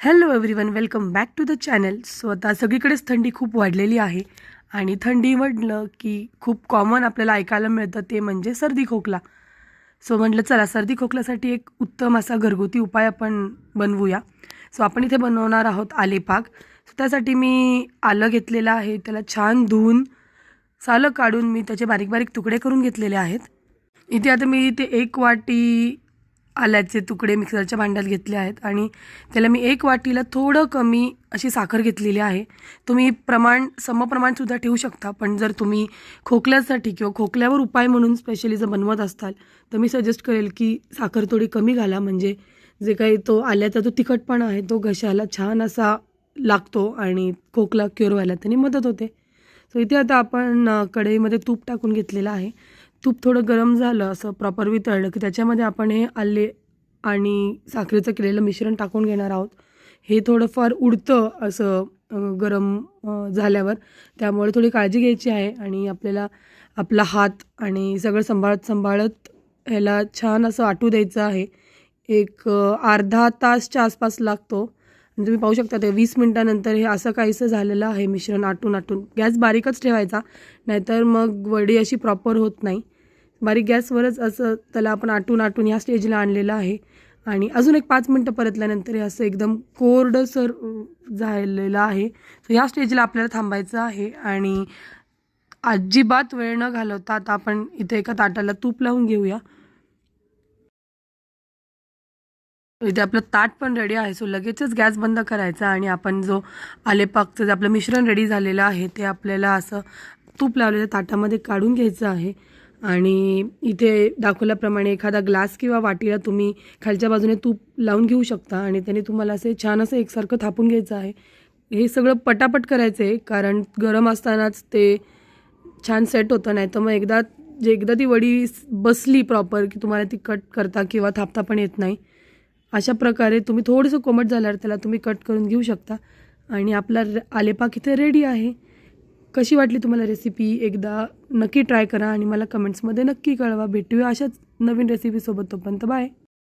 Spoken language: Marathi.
Hello everyone, welcome back to the channel. So आता सगळीकडेच थंडी खूप वाढलेली आहे आणि थंडी म्हटलं की खूप कॉमन आपल्याला ऐकायला मिळतं ते म्हणजे सर्दी खोकला. सो म्हटलं चला सर्दी खोकल्यासाठी एक उत्तम असा घरगुती उपाय आपण बनवूया. सो आपण इथे बनवणार आहोत आलेपाक. सो त्यासाठी मी आलं घेतलेलं आहे, त्याला छान धुवून सालं काढून मी त्याचे बारीक बारीक तुकडे करून घेतलेले आहेत. इथे आता मी इथे 1 वाटी आल्याचे तुकडे मिक्सरच्या भांड्यात घेतले आहेत आणि त्याला मी 1 वाटीला थोडं कमी अशी साखर घेतलेली आहे. तुम्ही समप्रमाणसुद्धा ठेवू शकता, पण जर तुम्ही खोकल्यासाठी किंवा खोकल्यावर उपाय म्हणून स्पेशली जर बनवत असाल तर मी सजेस्ट करेल की साखर थोडी कमी घाला. म्हणजे जे काही तो आल्याचा जो तिखटपणा आहे तो घशाला छान असा लागतो आणि खोकला क्युअर व्हायला त्याने मदत होते. सो इथे आता आपण कढईमध्ये तूप टाकून घेतलेलं आहे. तूप थोडं गरम झालं, असं प्रॉपर वितळलं की त्याच्यामध्ये आपण हे आले आणि साखरेचं केलेलं मिश्रण टाकून घेणार आहोत. हे थोडंफार उडतं असं गरम झाल्यावर, त्यामुळे थोडी काळजी घ्यायची आहे आणि आपल्याला आपला हात आणि सगळं सांभाळत ह्याला छान असं आटू द्यायचं आहे. एक अर्धा तासच्या आसपास लागतो. आणि तुम्ही पाहू शकता ते 20 मिनिटानंतर हे असं काहीसं झालेलं आहे मिश्रण आटून. गॅस बारीकच ठेवायचा, नाहीतर मग वडी अशी प्रॉपर होत नाही. बारीक गॅसवरच असं त्याला आपण आटून ह्या स्टेजला आणलेलं आहे आणि अजून एक 5 मिनटं परतल्यानंतर हे असं एकदम कोरडसर झालेलं आहे. सो ह्या स्टेजला आपल्याला थांबायचं आहे आणि अजिबात वेळ न घालवता आता आपण इथे एका ताटाला तूप लावून घेऊया. इथे आपलं ताट पण रेडी आहे. सो लगेचच गॅस बंद करायचा आणि आपण जो आलेपाकचं जे आपलं मिश्रण रेडी झालेलं आहे ते आपल्याला असं तूप लावलेल्या ताटामध्ये काढून घ्यायचं आहे. आणि इथे दाखवल्याप्रमाणे एखादा ग्लास किंवा वाटीला तुम्ही खालच्या बाजूने तूप लावून घेऊ शकता आणि त्याने तुम्हाला असे छान असं एकसारखं थापून घ्यायचं आहे. हे सगळं पटापट करायचं आहे, कारण गरम असतानाच ते छान सेट होतं. नाही तर मग एकदा ती वडी बसली प्रॉपर की तुम्हाला ती कट करता किंवा थापता पण येत नाही. अशा प्रकारे तुम्ही थोडंसं कोमट झाल्यावर त्याला तुम्ही कट करून घेऊ शकता आणि आपला आलेपाक इथे रेडी आहे. कशी वाटली तुम्हाला रेसिपी? एकदा नक्की ट्राय करा आणि मला कमेंट्समध्ये नक्की कळवा. भेटूया अशाच नवीन रेसिपीसोबत. तोपर्यंत बाय.